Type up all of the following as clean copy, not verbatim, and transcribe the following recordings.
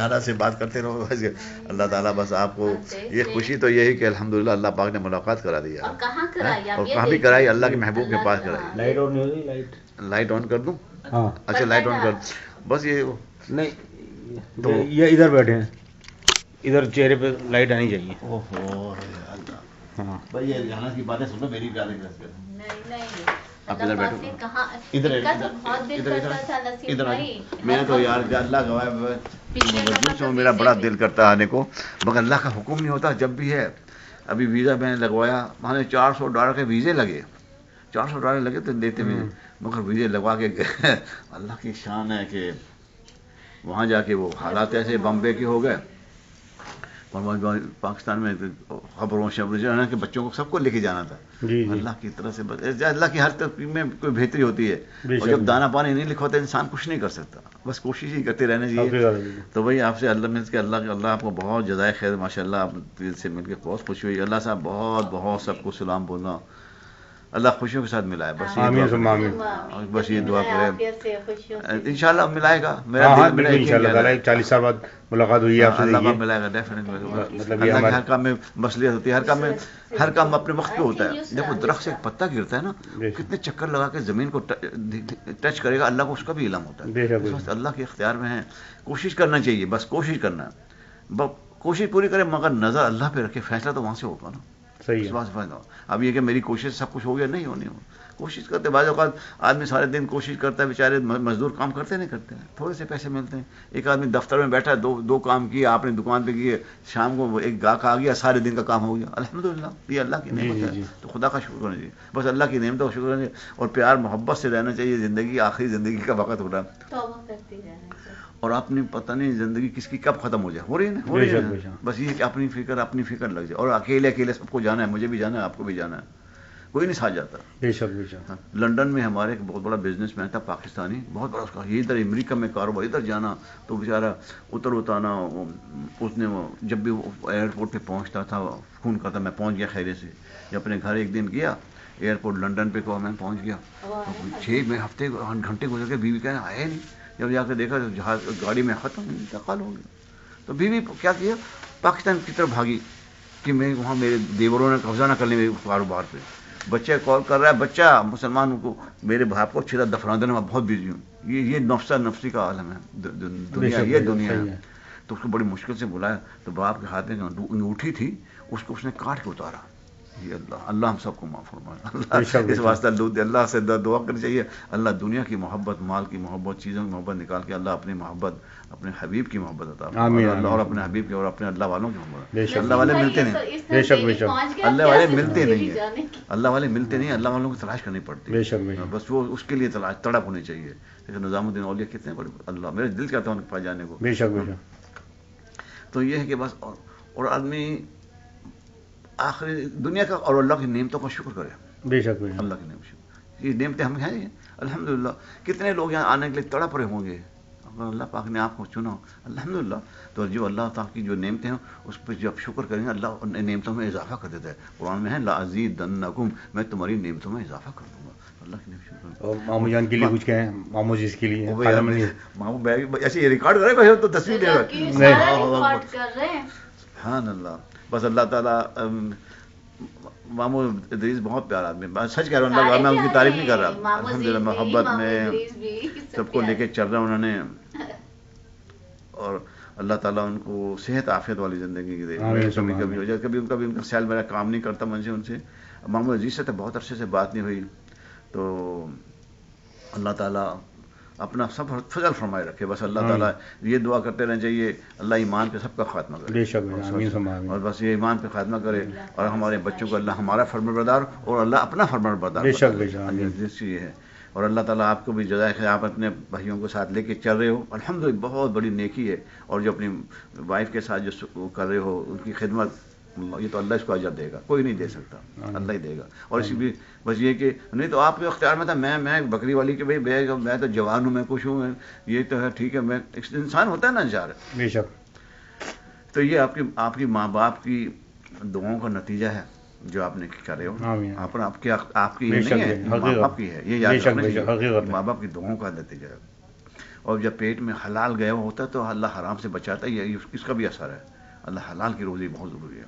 نہارا سے بات کرتے رہو. اللہ تعالیٰ بس آپ کو یہ خوشی تو یہی کہ الحمدللہ اللہ پاک نے ملاقات کرا دیا. اور کہاں کرائی؟ اور کہاں بھی کرائی؟ اللہ کے محبوب کے پاس کرائی. لائٹ آن نہیں ہوئی. لائٹ آن کر دوں؟ ہاں اچھا لائٹ آن کر. بس یہ نہیں یہ ادھر بیٹھے ہیں, ادھر چہرے پہ لائٹ آنی چاہیے. اوہو اللہ. ہاں بھائی یہ جہاں کی باتیں سنو میری پیارے گھر سے. نہیں آپ ادھر بیٹھو. ادھر ادھر میں تو یار اللہ گواہ وجود سے میرا بڑا دل کرتا ہے آنے کو, مگر اللہ کا حکم نہیں ہوتا. جب بھی ہے ابھی ویزا میں نے لگوایا, ہمیں $400 کے ویزے لگے. $400 لگے تو دیتے بھی, مگر ویزے لگوا کے گئے. اللہ کی شان ہے کہ وہاں جا کے وہ حالات ایسے بمبے کے ہو گئے. پاکستان میں خبروں شبروں کے بچوں کو سب کو لے کے جانا تھا. اللہ کی طرف سے اللہ کی ہر ترتیب میں کوئی بہتری ہوتی ہے, اور جب دانا پانی نہیں لکھا ہوتا انسان کچھ نہیں کر سکتا. بس کوشش ہی کرتے رہنا چاہیے. تو وہی آپ سے اللہ میں کہ اللہ آپ کو بہت جزائے خیر. ماشاء اللہ آپ دل سے مل کے بہت خوشی ہوئی. اللہ صاحب بہت بہت سب کو سلام بولنا. اللہ خوشیوں کے ساتھ ملائے. بس بس یہ دعا کرے انشاءاللہ ملائے گا. میرا دل 40 سال بعد ملاقات ہوئی ہے آپ سے. اللہ پاک ملائے گا ڈیفینیٹلی. اللہ کے ہر کام میں مصلحت ہوتی ہے, ہر کام اپنے وقت پہ ہوتا ہے. جب وہ درخت سے ایک پتا گرتا ہے نا, کتنے چکر لگا کے زمین کو ٹچ کرے گا, اللہ کو اس کا بھی علم ہوتا ہے. اس وقت اللہ کے اختیار میں ہے. کوشش کرنا چاہیے, بس کوشش کرنا ہے. کوشش پوری کرے مگر نظر اللہ پہ رکھے. فیصلہ تو وہاں سے ہوگا نا. صحیح. اب یہ کہ میری کوشش سب کچھ ہو گیا, نہیں ہونی. کوشش کرتے بعض اوقات آدمی سارے دن کوشش کرتا ہے, بیچارے مزدور کام کرتے نہیں کرتے ہیں, تھوڑے سے پیسے ملتے ہیں. ایک آدمی دفتر میں بیٹھا ہے, دو کام کیے, آپ نے دکان پہ کیے, شام کو ایک گاہک آ گیا, سارے دن کا کام ہو گیا. الحمدللہ یہ اللہ کی نعمت ہے. تو خدا کا شکر ہونا چاہیے. بس اللہ کی نعمتوں کا شکر ہونا چاہیے, اور پیار محبت سے رہنا چاہیے. زندگی آخری زندگی کا وقت ہو رہا ہے, اور آپ نے پتہ نہیں زندگی کس کی کب ختم ہو جائے. ہو رہی ہے نا. بس یہ کہ اپنی فکر لگ جائے. اور اکیلے سب کو جانا ہے. مجھے بھی جانا ہے, آپ کو بھی جانا ہے. کوئی نہیں ساتھ جاتا. بے شک. لنڈن میں ہمارے ایک بہت بڑا بزنس مین تھا پاکستانی, بہت بڑا. اس کا یہ ادھر امریکہ میں کاروبار, ادھر جانا تو بیچارہ اترنا. اس نے جب بھی ایئرپورٹ پہ پہنچتا تھا فون کرتا, میں پہنچ گیا خیریت سے. جب اپنے گھر ایک دن گیا ایئرپورٹ لنڈن پہ, کو میں پہنچ گیا, 6 ہفتے گھنٹے گزر کے, بیوی کہنا آئے نہیں. جب جا کے دیکھا جہاز گاڑی میں ختم, انتقال ہو گیا. تو بیوی کیا کیا, پاکستان کی طرف بھاگی کہ میں وہاں میرے دیوروں نے قبضہ نہ کر لیں میرے کاروبار پہ. بچہ کال کر رہا ہے, بچہ مسلمان کو, میرے باپ کو چھیرا دفنا دینا, میں بہت بزی ہوں. یہ نفسی کا عالم ہے دنیا, یہ دنیا ہے. تو اس کو بڑی مشکل سے بلایا, تو باپ کے ہاتھ میں انگوٹھی تھی, اس کو اس نے کاٹ کے اتارا. یہ اللہ ہم سب کو معاف فرمائے. اس واسطے اللہ سے دعا کرنی چاہیے. اللہ دنیا کی محبت, مال کی محبت, چیزوں کی محبت نکال کے اللہ اپنی محبت, اپنے حبیب کی محبت عطا فرمائے. اور اپنے حبیب کی اور اپنے اللہ والوں کی محبت. اللہ والے ملتے نہیں, بے شک. اللہ والے ملتے نہیں ہیں. اللہ والے ملتے نہیں, اللہ والوں کو تلاش کرنی پڑتی ہے. بس وہ اس کے لیے تڑپ ہونی چاہیے. لیکن نظام الدین اولیاء کتنے بڑے, اللہ میرے دل چاہتا ہے ان کے پاس جانے کو. بے شک. تو یہ ہے کہ بس, اور آدمی آخری دنیا کا اور اللہ کی نعمتوں کا شکر کرے. بے شک. اللہ کی نعمت, یہ نعمتیں ہم ہیں الحمدللہ. کتنے لوگ یہاں آنے کے لیے تڑپ رہے ہوں گے, اگر اللہ پاک نے آپ کو چنا الحمدللہ. تو جو اللہ تعالیٰ کی جو نعمتیں ہیں اس پہ جب شکر کریں گے, اللہ ان نعمتوں میں اضافہ کر دیتا ہے. قرآن میں ہے لازیدنکم, میں تمہاری نعمتوں میں اضافہ کر دوں گا. اللہ کی نعمت. اور مامو جان کے لیے کچھ کہیں, مامو جی کے لیے مامو ایسے ریکارڈ کر رہے تو تصویر دے رہے. سبحان اللہ. بس اللہ تعالیٰ, مامو ادریس بہت پیارا آدمی, سچ کہہ رہا ہوں, اللہ میں ان کی تعریف نہیں کر رہا. الحمدللہ محبت میں سب کو لے کے چل رہا انہوں نے, اور اللہ تعالیٰ ان کو صحت عافیت والی زندگی کی دے. کبھی ہو جائے, کبھی ان کا سیل میرا کام نہیں کرتا من سے ان سے. مامو عزیز سے تو بہت عرصے سے بات نہیں ہوئی, تو اللہ تعالیٰ اپنا سب فضل فرمائے رکھے. بس اللہ تعالیٰ یہ دعا کرتے رہنا چاہیے, اللہ ایمان پہ سب کا خاتمہ کرے. اور بس یہ ایمان پہ خاتمہ کرے, اور ہمارے بچوں کو اللہ ہمارا فرمانبردار اور اللہ اپنا فرمانبردار. یہ ہے. اور اللہ تعالیٰ آپ کو بھی جزائے خیر, آپ اپنے بھائیوں کو ساتھ لے کے چل رہے ہو, الحمدللہ بہت بڑی نیکی ہے. اور جو اپنی وائف کے ساتھ جو کر رہے ہو ان کی خدمت, یہ تو اللہ اس کو اجر دے گا, کوئی نہیں دے سکتا, اللہ ہی دے گا. اور اسی بھی بس یہ کہ نہیں تو آپ کے اختیار میں تھا, میں بکری والی کہ بھائی میں تو جوان ہوں, میں خوش ہوں, یہ تو ہے ٹھیک ہے, میں انسان ہوتا ہے نا انسان. بے شک. تو یہ آپ کی ماں باپ کی دعاؤں کا نتیجہ ہے جو آپ نے کر رہے ہو. آپ کی نہیں ہے, ماں باپ کی ہے, یہ یاد رکھنا چاہیے, ماں باپ کی دعاؤں کا نتیجہ ہے. اور جب پیٹ میں حلال گیا ہوا ہوتا ہے تو اللہ حرام سے بچاتا ہے. یہ اس کا بھی اثر ہے. اللہ حلال کی روزی بہت ضروری ہے.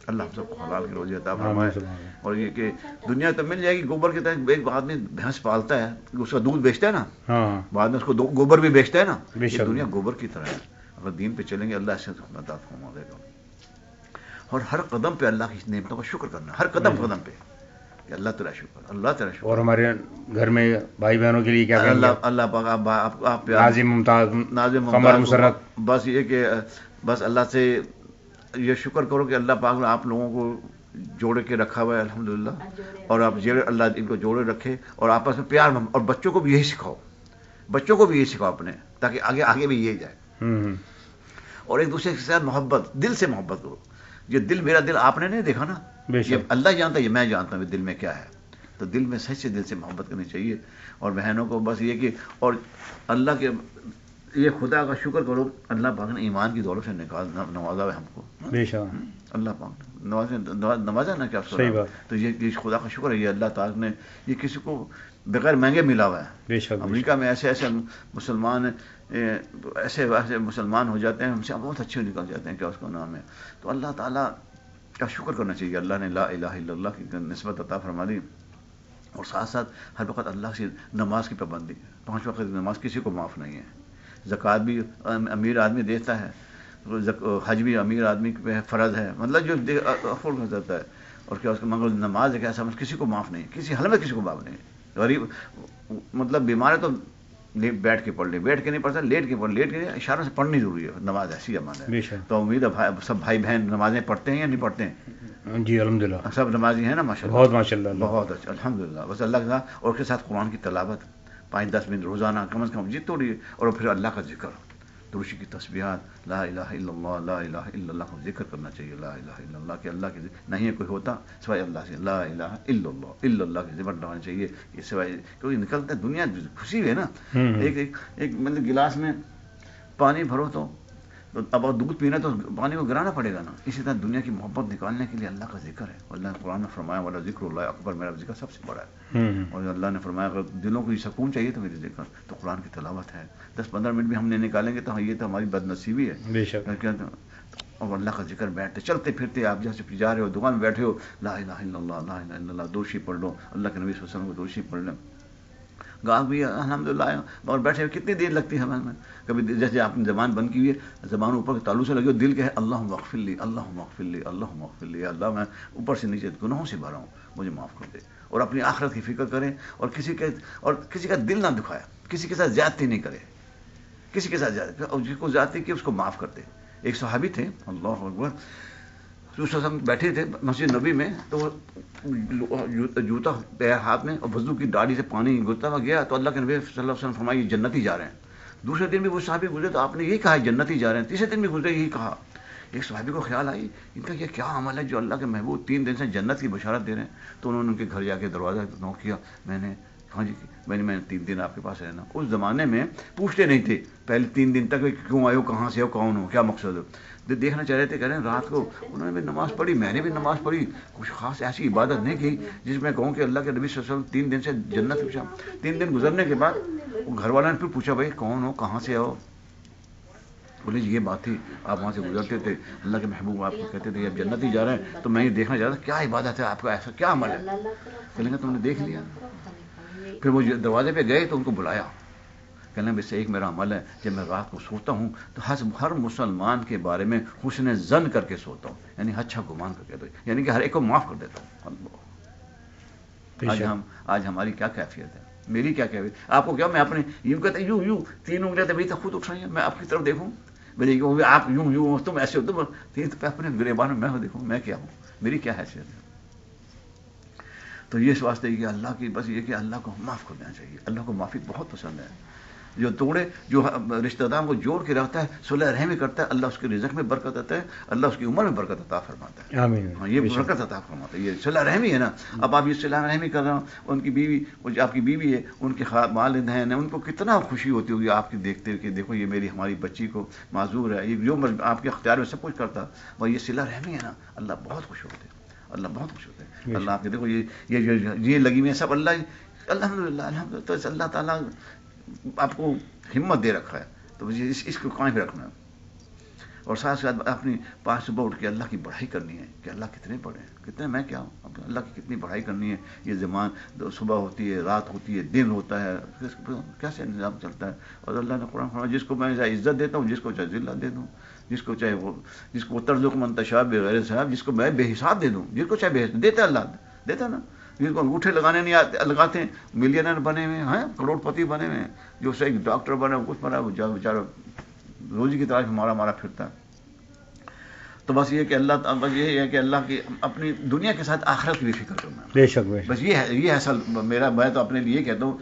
اللہ ہم سب کو حلال کی روزی عطا فرمائے. اور یہ کہ دنیا تو مل جائے گی گوبر کی طرح. ایک آدمی بھینس پالتا ہے, اس کا دودھ بیچتا ہے نا, بعد میں اس کو گوبر بھی بیچتا ہے نا. یہ دنیا گوبر کی طرح ہے. اگر دین پہ چلیں گے اللہ ایسے عطا فرما دے گا. اور ہر قدم پہ اللہ کی نعمتوں کا شکر کرنا, ہر قدم پہ کہ اللہ تیرا شکر, اللہ تیرا شکر. اور ہمارے گھر میں بھائی بہنوں کے لیے کیا کہیں گے؟ اللہ پاک آپ نازم ممتاز مسرت, بس یہ کہ بس اللہ سے یہ شکر کرو کہ اللہ پاک نے آپ لوگوں کو جوڑے کے رکھا ہوا ہے الحمدللہ. اور آپ اللہ ان کو جوڑے رکھے اور آپس میں پیار. اور بچوں کو بھی یہی سکھاؤ, بچوں کو بھی یہی سکھاؤ اپنے, تاکہ آگے بھی یہی جائے. اور ایک دوسرے کے ساتھ محبت, دل سے محبت کرو. یہ دل, میرا دل آپ نے نہیں دیکھا نا, یہ اللہ جانتا ہے, یہ میں جانتا ہوں دل میں کیا ہے. تو دل میں سچ سے دل سے محبت کرنی چاہیے. اور بہنوں کو بس یہ کہ اور اللہ کے یہ خدا کا شکر کرو, اللہ پاک نے ایمان کی دولت سے نوازا ہے ہم کو. اللہ پاک نوازا نا, کیا صحیح بات. تو یہ خدا کا شکر ہے. یہ اللہ تعالیٰ نے یہ کسی کو بغیر مہنگے ملا ہوا ہے. امریکہ میں ایسے مسلمان ایسے مسلمان ہو جاتے ہیں, ہم سے بہت اچھے نکل جاتے ہیں, کیا اس کا نام ہے. تو اللہ تعالیٰ کا شکر کرنا چاہیے. اللہ نے لا الہ الا اللہ کی نسبت عطا فرما دی. اور ساتھ ساتھ ہر وقت اللہ سے نماز کی پابندی. 5 وقت نماز کسی کو معاف نہیں ہے. زکوٰۃ بھی امیر آدمی دیتا ہے, حج بھی امیر آدمی پہ فرض ہے, مطلب جو افورڈ کر دیتا ہے. اور کیا اس کا مگر نماز ہے کہ ایسا کسی کو معاف نہیں, کسی حال میں کسی کو معاف نہیں. غریب مطلب بیمار ہے تو بیٹھ کے پڑھ لے, بیٹھ کے نہیں پڑھتا, لیٹ کے پڑھ, لیٹ کے اشاروں سے پڑھنی ضروری ہے. نماز ایسی عمل ہے. تو امید ہے سب بھائی بہن نمازیں پڑھتے ہیں یا نہیں پڑھتے ہیں؟ جی الحمدللہ سب نمازی ہیں نا, ماشاءاللہ, بہت ماشاءاللہ, بہت اچھا الحمدللہ. بس اللہ کے ساتھ, اور اس کے ساتھ قرآن کی تلاوت 5-10 منٹ روزانہ کم از کم جتنی, اور پھر اللہ کا ذکر, درود کی تسبیحات, لا الہ الا اللہ, لا الہ الا اللہ کا ذکر کرنا چاہیے. لا الہ الا اللہ کہ اللہ کے نہیں ہے کوئی ہوتا سوائے اللہ سے. لا الہ الا اللہ, الا اللہ کی ذکر ڈالنا چاہیے. یہ سوائے کیونکہ نکلتا ہے دنیا خوشی ہے نا. ایک مطلب گلاس میں پانی بھرو تو اب دودھ پینا تو پانی کو گرانا پڑے گا نا. اسی طرح دنیا کی محبت نکالنے کے لیے اللہ کا ذکر ہے. اللہ نے قرآن میں فرمایا والا ذکر اللہ اکبر, میرا ذکر سب سے بڑا ہے. اور اللہ نے فرمایا اگر دلوں کو یہ سکون چاہیے تو میری ذکر, تو قرآن کی تلاوت ہے. 10-15 منٹ بھی ہم نہیں نکالیں گے تو یہ تو ہماری بد نصیبی ہے. اور اللہ کا ذکر بیٹھتے چلتے پھرتے, آپ جیسے جا رہے ہو, دکان میں بیٹھے ہو, لا الہ الا اللہ, لا الہ الا اللہ, دوشی پڑھ لو, اللہ کے نبی صلی اللہ علیہ وسلم کو دوشی پڑھ لیں. گاہک بھی الحمدللہ اور بیٹھے ہوئے کتنی دیر لگتی ہے ہمیں. کبھی جیسے آپ نے زبان بند کی ہوئی ہے, زبان اوپر کے تعلق سے لگی ہو, دل کے ہے اللہم اغفر لی, اللہم اغفر لی, اللہم اغفر لی, اللہ میں اوپر سے نیچے گناہوں سے بھرا ہوں, مجھے معاف کر دے. اور اپنی آخرت کی فکر کریں, اور کسی کا دل نہ دکھائے, کسی کے ساتھ زیادتی نہیں کرے, کسی کے ساتھ زیادتی, اور جس کو زیادتی کی اس کو معاف کر دے. ایک صحابی تھے, اللہ اکبر, ہم بیٹھے تھے مسجد نبی میں, تو جوتا پیر ہاتھ میں, اور وضو کی داڑھی سے پانی گرتا ہوا گیا. تو اللہ کے نبی صلی اللہ علیہ وسلم فرمایا یہ جنتی جا رہے ہیں. دوسرے دن بھی وہ صحابی گزرے تو آپ نے یہی کہا جنتی جا رہے ہیں. تیسرے دن بھی گزرے یہی کہا. ایک صحابی کو خیال آئی ان کا یہ کیا عمل ہے جو اللہ کے محبوب 3 دن سے جنت کی بشارت دے رہے ہیں. تو انہوں نے ان کے گھر جا کے دروازہ نوک کیا. ہاں جی, میں نے 3 دن آپ کے پاس رہنا. اس زمانے میں پوچھتے نہیں تھے پہلے 3 دن تک کیوں آئے ہو, کہاں سے ہو, کون ہو, کیا مقصد ہو. دیکھنا چاہ رہے تھے, کہہ رہے ہیں رات کو انہوں نے بھی نماز پڑھی, میں نے بھی نماز پڑھی, کچھ خاص ایسی عبادت نہیں کی جس میں کہوں کہ اللہ کے نبی صلی اللہ علیہ وسلم 3 دن سے جنت پوچھا. 3 دن گزرنے کے بعد گھر والوں نے پھر پوچھا بھائی کون ہو, کہاں سے ہو. بولے جی یہ بات تھی, آپ وہاں سے گزرتے تھے, اللہ کے محبوب آپ کو کہتے تھے آپ جنت ہی جا رہے ہیں, تو میں یہ دیکھنا چاہ رہا تھا کیا عبادت ہے آپ کا, ایسا کیا عمل ہے. کہیں گے تم نے دیکھ لیا. پھر وہ دروازے پہ گئے تو ان کو بلایا, کہنے بس ایک میرا عمل ہے, جب میں رات کو سوتا ہوں تو ہر مسلمان کے بارے میں حسن ظن کر کے سوتا ہوں, یعنی اچھا گمان کر کے, یعنی کہ ہر ایک کو معاف کر دیتا ہوں. آج ہماری کیا کیفیت ہے, میری کیا کیفیت, آپ کو کیا, میں اپنے یوں کہتے یوں 3 انگلیاں تو میری تک خود اٹھ رہی ہیں, میں آپ کی طرف دیکھوں, میری آپ یوں تم ایسے ہو, تم اپنے گریبان میں دیکھوں میں کیا ہوں, میری کیا حیثیت ہے. تو یہ اس واسطے کہ اللہ کی بس یہ کہ اللہ کو معاف کر دینا چاہیے. اللہ کو معافی بہت پسند ہے. جو توڑے, جو رشتہ داروں کو جوڑ کے رکھتا ہے, صلح رحمی کرتا ہے, اللہ اس کے رزق میں برکت دیتا ہے, اللہ اس کی عمر میں برکت عطا فرماتا ہے. آمین. ہاں, یہ برکت عطا فرماتا ہے, یہ صلح رحمی ہے نا. اب آپ یہ صلح رحمی کر رہے ہو, ان کی بیوی, آپ کی بیوی ہے, ان کے والد ہیں, ان کو کتنا خوشی ہوتی ہوگی آپ کی دیکھتے کہ دیکھو یہ میری ہماری بچی کو معذور ہے, یہ جو آپ کے اختیار میں سب کچھ کرتا, وہ یہ صلح رحمی ہے نا, اللہ بہت خوش ہوتے ہیں, اللہ بہت خوش ہوتے ہیں. اللہ آپ کے دیکھو یہ لگی ہوئی ہیں سب, اللہ الحمدللہ الحمدللہ. تو اللہ تعالیٰ آپ کو ہمت دے رکھا ہے، تو مجھے اس کو قائم رکھنا ہے، اور ساتھ ساتھ اپنی 5 صبح اٹھ کے اللہ کی بڑھائی کرنی ہے کہ اللہ کتنے بڑے ہیں، کتنے میں کیا ہوں، اللہ کی کتنی بڑھائی کرنی ہے. یہ زمان صبح ہوتی ہے، رات ہوتی ہے، دن ہوتا ہے، کیسے نظام چلتا ہے. اور اللہ نے قرآن فرمایا جس کو میں چاہے عزت دیتا ہوں، جس کو چاہے ذلت دے دوں، جس کو چاہے وہ، جس کو ترزق من تشاء بغیر حساب، جس کو میں بے حساب دے دوں، جس کو چاہے بے حساب دیتا ہے، اللہ دیتا ہے نا. جن کو انگوٹھے لگانے نہیں آتے لگاتے ہیں، ملینر بنے ہوئے ہیں، کروڑ پتی بنے ہوئے ہیں، جو صحیح ڈاکٹر بنے کچھ بنا، وہ بیچارہ روزی کی تلاش میں مارا مارا پھرتا ہے. تو بس یہ کہ اللہ، بس یہ ہے کہ اللہ کی اپنی دنیا کے ساتھ آخرت کی بھی فکر کرنا. بے شک بے شک. بس یہ ہے، یہ اصل میرا، میں تو اپنے لیے کہتا ہوں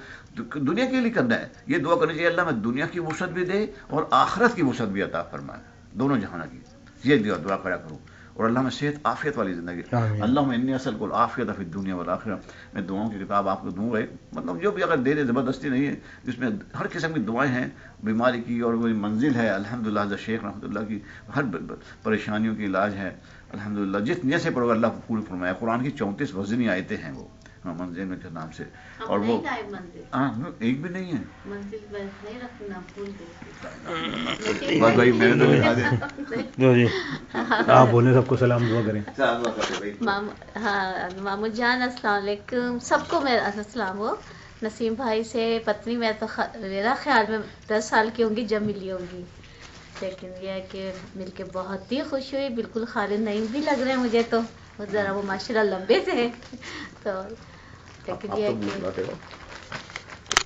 دنیا کے لیے کرنا ہے. یہ دعا کرنی چاہیے اللہ میں دنیا کی وسعت بھی دے اور آخرت کی وسعت بھی عطا فرمائے، دونوں جہانہ کی. یہ دعا کرا کروں. اور اللہ میں صحت عافیت والی زندگی. اللہم انی اسألک العافیۃ فی الدنیا والآخرہ. میں دعاؤں کی کتاب آپ کو دوں گا، مطلب جو بھی اگر دے دے، زبردستی نہیں ہے، جس میں ہر قسم کی دعائیں ہیں، بیماری کی، اور وہی منزل ہے الحمدللہ حضرت شیخ رحمۃ اللہ کی، ہر پریشانیوں کی علاج ہے الحمدللہ. جس نیت سے پڑھو اللہ کو پوری فرمایا. قرآن کی 34 وزنی آیتیں ہیں وہ منزل میں کے نام سے، اور وہ ایک بھی نہیں ہے. بس بھائی میں نے تو لکھا دیا. جی آپ بولیں، سب کو سلام دعا کریں. ہاں مامو جان السلام علیکم، سب کو میرا السلام ہو. نسیم بھائی سے پتنی میں تو میرا خیال میں 10 سال کی ہوں گی جب ملی ہوں گی، لیکن یہ ہے کہ مل کے بہت ہی خوش ہوئی. بالکل خالد نعیم بھی لگ رہے ہیں مجھے تو، ذرا وہ ماشاءاللہ لمبے تھے تو، لیکن یہ ہے کہ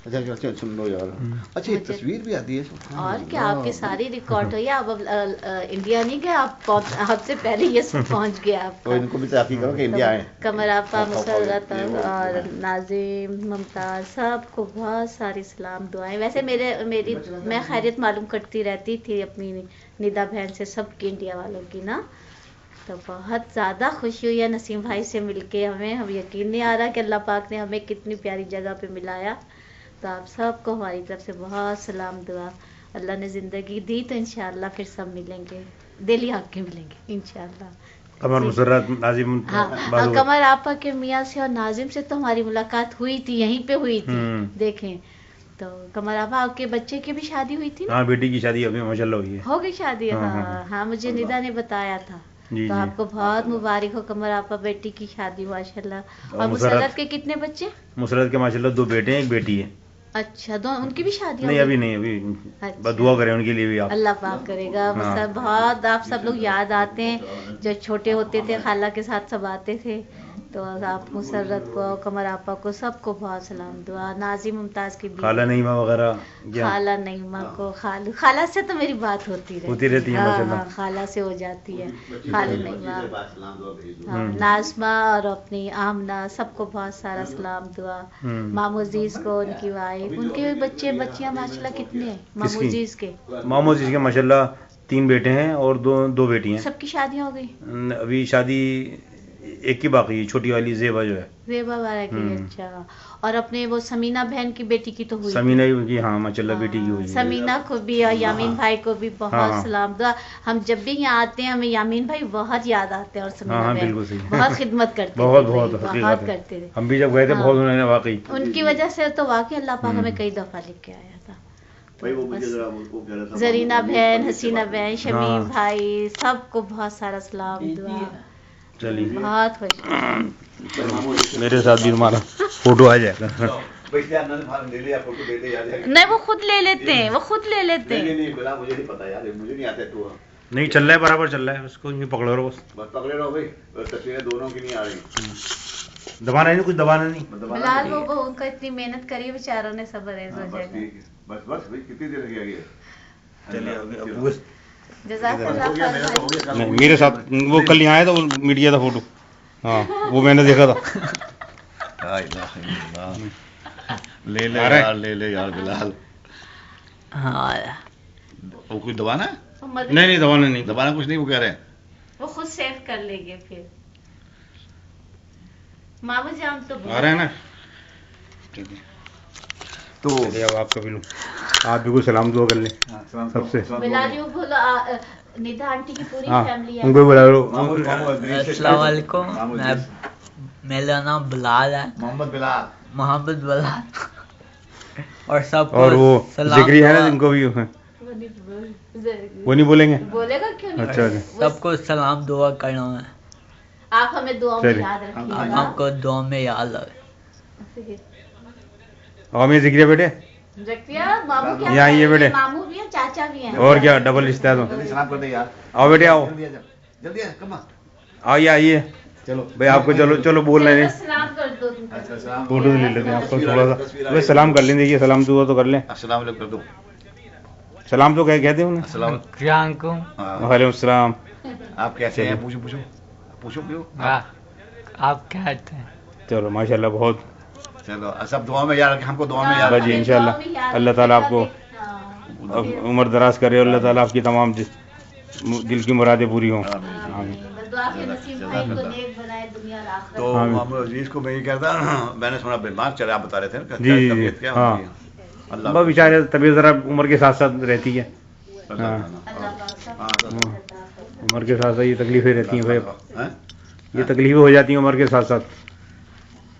اچھا سن لو یار. اچھا یہ تصویر بھی آتی ہے اور کیا، آپ کی ساری ریکارڈ ہوئی. آپ اب انڈیا نہیں گئے، آپ سے پہلے یہ سب پہنچ گیا. آپ ان کو بھی تعریف کرو کہ انڈیا آئے. قمر آپا، مسرت اور ناظم، ممتاز، سب کو بہت ساری سلام دعائیں. ویسے میں خیریت معلوم کرتی رہتی تھی اپنی ندا بہن سے، سب کی انڈیا والوں کی نا. تو بہت زیادہ خوشی ہوئی ہے نسیم بھائی سے مل کے. ہم یقین نہیں آ رہا کہ اللہ پاک نے ہمیں کتنی پیاری جگہ پہ ملایا. تو آپ سب کو ہماری طرف سے بہت سلام دعا. اللہ نے زندگی دی تو انشاءاللہ پھر سب ملیں گے، دلی آ کے ملیں گے انشاءاللہ. قمر، مسرت، ناظم. ہاں قمر آپا کے میاں سے اور ناظم سے تو ہماری ملاقات ہوئی تھی، یہیں پہ ہوئی تھی. دیکھیں تو قمر آپا آپ کے بچے کی بھی شادی ہوئی تھی نا؟ ہاں بیٹی کی شادی ابھی ماشاءاللہ ہوئی ہے. ہو گئی شادی؟ ہاں مجھے ندا نے بتایا تھا. تو آپ کو بہت مبارک ہو قمر آپا، بیٹی کی شادی ماشاءاللہ. اور مسرت کے کتنے بچے؟ مسرت کے ماشاءاللہ 2 بیٹے ہیں، 1 بیٹی ہے. اچھا، ان کی بھی شادی نہیں ابھی نہیں، ابھی دعا کریں ان کے لیے بھی آپ. اللہ پاک کرے گا. بہت آپ سب لوگ یاد آتے ہیں، جب چھوٹے ہوتے تھے خالہ کے ساتھ سب آتے تھے. تو آپ مسرت کو، قمر آپا کو، سب کو بہت سلام دعا. ناظم ممتاز کی خالہ نعیمہ وغیرہ، خالہ نعیمہ کو، خالہ سے تو میری بات ہوتی رہتی ہے. ہاں خالہ سے ہو جاتی ہے. خالہ نعیمہ، ناظمہ اور اپنی آمنہ، سب کو بہت سارا سلام دعا. مامو عزیز کو، ان کی وائف، ان کے بچے بچیاں ماشاءاللہ کتنے ہیں مامو عزیز کے؟ مامو عزیز کے ماشاءاللہ 3 بیٹے ہیں اور 2 بیٹی ہیں. سب کی شادیاں ہو گئی؟ ابھی شادی ایک کی باقی ہے، چھوٹی والی زیبا جو ہے. زیبا والا کی؟ اچھا. اور اپنے وہ سمینہ بہن کی بیٹی کی تو ہوئی؟ سمینہ کی ہاں ماشاءاللہ بیٹی کی ہوئی. سمینہ کو بھی اور یامین بھائی کو بھی بہت سلام دعا. ہم جب بھی یہاں آتے ہیں ہمیں یامین بھائی بہت یاد آتے ہیں، اور سمینہ بہن بہت خدمت کرتے ہیں. بہت کرتے تھے. ہم بھی جب گئے تھے بہت انہوں نے واقعی ان کی وجہ سے تو واقعی اللہ پاک ہمیں کئی دفعہ لے کے آیا تھا. زرینہ بہن، حسینہ بہن، شمیم بھائی، سب کو بہت سارا سلام دعا. چلیے بہت خوش. میرے ساتھ بھی تمہارا فوٹو آ جائے گا. نہیں وہ خود لے لیتے ہیں، وہ خود لے لیتے ہیں. نہیں چل رہا ہے، برابر چل رہا ہے، اس کو پکڑو رہو، بس پکڑے رہو بھائی. تصویریں دونوں کی نہیں آ رہی. دبانا نہیں، کچھ دبانا نہیں. بلال وہ ان کا اتنی محنت کری بیچاروں نے، صبر ہے ہو جائے گا. بس بس بھائی کتنی دیر لگے گی؟ چلیے جزاک اللہ خیر. میرے ساتھ وہ کل یہاں آیا تھا، وہ میڈیا تھا فوٹو. ہاں وہ میں نے دیکھا تھا. لے لے یار، لے لے یار بلال. ہاں وہ کوئی دبانا ہے؟ نہیں دبانا نہیں، دبانا کچھ نہیں، وہ کہہ رہے ہیں وہ خود سیو کر لیں گے. پھر مامو جان تو آ رہے ہیں نا. ٹھیک ہے تو اب آپ کا بھی لوں، آپ بھی کوئی سلام دعا کر لیں سب سے. بلالیو بولو، ندا آنٹی کی پوری فیملی ہے. ان کو بلا لو. السلام علیکم، میرا نام بلال ہے. محمد بلال. محمد بلال. اور سب کو اور وہ سلام ذکری ہے نا دعا- جن کو بھی وہ نہیں بولیں گے. بولے گا کیوں نہیں؟ اچھا سب کو سلام دعا کرنا ہے. آپ ہمیں دعا میں چلیے. یاد رکھیے آپ گا. کو دعا میں یاد رکھے. اور میں ذکریہ بیٹے رکھیے ماموں کیا یہاں یہ بیٹے. ماموں بھی ہیں چاچا بھی ہیں. اور کیا ڈبل رشتہ ہے تو. جلدی سلام کر دے یار. آؤ بیٹے آؤ. جلدی کم آئیے آئیے چلو بھائی آپ کو چلو بول رہے ہیں. سلام کر دو. اچھا سلام. فوٹو لے لیتے ہیں آپ کو تھوڑا سا. بھائی سلام کر لیں. دیکھیے سلام دعا تو کر لیں. السلام علیکم کر دو. سلام تو کہتے ہیں انہیں. السلام. ہاں. وعلیکم السلام. آپ کیسے ہیں؟ پوچھو کیوں. آپ کہتے ہیں چلو ماشاء اللہ بہت. چلو سب دعا میں یاد رکھیں. ہم کو دعا میں یاد بس جی رکھیں. انشاءاللہ اللہ تعالیٰ آپ کو عمر دراز کرے. اللہ تعالیٰ آپ کی تمام دل کی مرادیں پوری ہوں. آمین. دعا کے نصیب بھائی کو نیک بنائے دنیا اور آخرت. تو محمد عزیز کو میں یہ کہتا میں نے سنا بیمار چلے. آپ بتا رہے تھے نا جی طبیعت کیا ہاں. ہوتی ہے. اللہ بس بیچارے طبیعت ذرا عمر کے ساتھ ساتھ رہتی ہے. اللہ عمر کے ساتھ ساتھ یہ تکلیفیں رہتی ہیں بھائی. ہاں یہ تکلیفیں ہو جاتی ہیں عمر کے ساتھ ساتھ.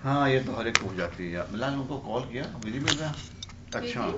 ہاں یہ تو ہر ایک کو ہو جاتی ہے. بلال ان کو کال کیا بجلی مل رہا. اچھا